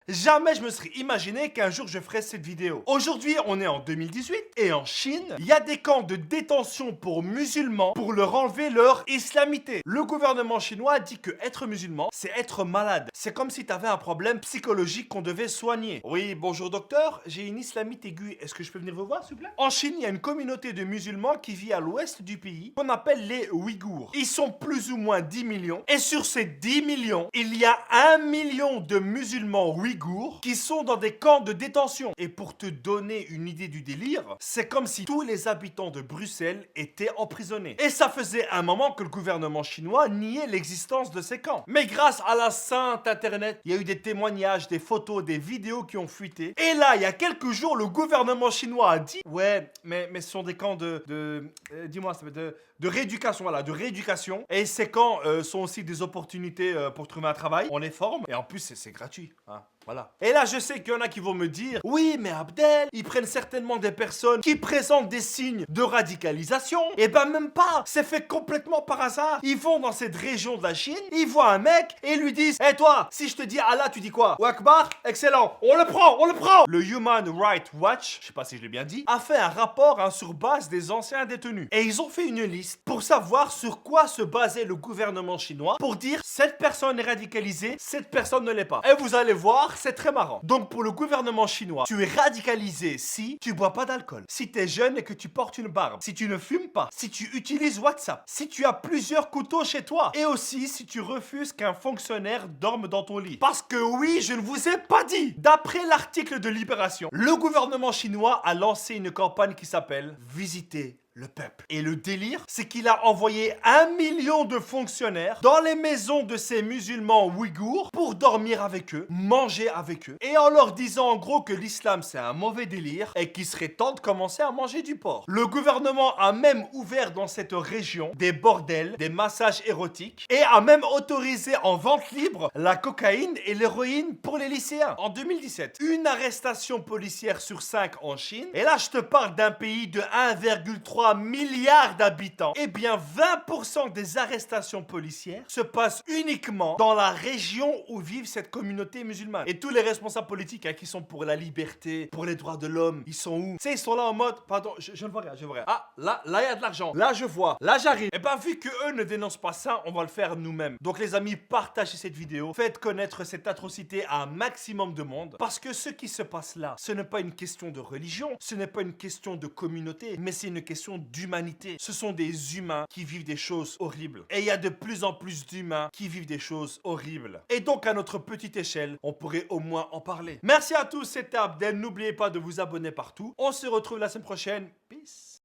Jamais je me serais imaginé qu'un jour je ferais cette vidéo. Aujourd'hui, on est en 2018 et en Chine, il y a des camps de détention pour musulmans pour leur enlever leur islamité. Le gouvernement chinois dit que être musulman, c'est être malade. C'est comme si tu avais un problème psychologique qu'on devait soigner. Oui, bonjour docteur, j'ai une islamite aiguë. Est-ce que je peux venir vous voir, s'il vous plaît? En Chine, il y a une communauté de musulmans qui vit à l'ouest du pays, qu'on appelle les Ouïghours. Ils sont plus ou moins 10 millions. Et sur ces 10 millions, il y a 1 million de musulmans ouïghours qui sont dans des camps de détention. Et pour te donner une idée du délire, c'est comme si tous les habitants de Bruxelles étaient emprisonnés. Et ça faisait un moment que le gouvernement chinois niait l'existence de ces camps. Mais grâce à la sainte internet, il y a eu des témoignages, des photos, des vidéos qui ont fuité. Et là, il y a quelques jours, le gouvernement chinois a dit: ouais, mais ce sont des camps dis-moi, de rééducation, voilà, de rééducation. Et ces camps sont aussi des opportunités pour trouver un travail. On les forme et en plus c'est gratuit, hein. Voilà. Et là, je sais qu'il y en a qui vont me dire: oui, mais Abdel, ils prennent certainement des personnes qui présentent des signes de radicalisation. Et ben même pas. C'est fait complètement par hasard. Ils vont dans cette région de la Chine, ils voient un mec et ils lui disent: hé toi, si je te dis Allah, tu dis quoi? Ou Akbar? Excellent. On le prend, on le prend. Le Human Rights Watch, je sais pas si je l'ai bien dit, a fait un rapport sur base des anciens détenus. Et ils ont fait une liste pour savoir sur quoi se basait le gouvernement chinois pour dire: cette personne est radicalisée, cette personne ne l'est pas. Et vous allez voir, c'est très marrant. Donc pour le gouvernement chinois, tu es radicalisé si tu bois pas d'alcool, si tu es jeune et que tu portes une barbe, si tu ne fumes pas, si tu utilises WhatsApp, si tu as plusieurs couteaux chez toi, et aussi si tu refuses qu'un fonctionnaire dorme dans ton lit. Parce que oui, je ne vous ai pas dit. D'après l'article de Libération, le gouvernement chinois a lancé une campagne qui s'appelle Visiter le peuple. Et le délire, c'est qu'il a envoyé 1 million de fonctionnaires dans les maisons de ces musulmans ouïghours pour dormir avec eux, manger avec eux, et en leur disant en gros que l'islam c'est un mauvais délire et qu'il serait temps de commencer à manger du porc. Le gouvernement a même ouvert dans cette région des bordels, des massages érotiques, et a même autorisé en vente libre la cocaïne et l'héroïne pour les lycéens. En 2017, une arrestation policière sur 5 en Chine, et là je te parle d'un pays de 1,3 milliards d'habitants. Eh bien 20% des arrestations policières se passent uniquement dans la région où vivent cette communauté musulmane. Et tous les responsables politiques qui sont pour la liberté, pour les droits de l'homme, ils sont où? Tu sais, ils sont là en mode: pardon, je ne vois rien, je vois rien. Ah, là il y a de l'argent. Là je vois, là j'arrive. Et ben vu que eux ne dénoncent pas ça, on va le faire nous-mêmes. Donc les amis, partagez cette vidéo, faites connaître cette atrocité à un maximum de monde, parce que ce qui se passe là, ce n'est pas une question de religion, ce n'est pas une question de communauté, mais c'est une question d'humanité. Ce sont des humains qui vivent des choses horribles. Et il y a de plus en plus d'humains qui vivent des choses horribles. Et donc à notre petite échelle, on pourrait au moins en parler. Merci à tous, c'était Abdel. N'oubliez pas de vous abonner partout. On se retrouve la semaine prochaine. Peace.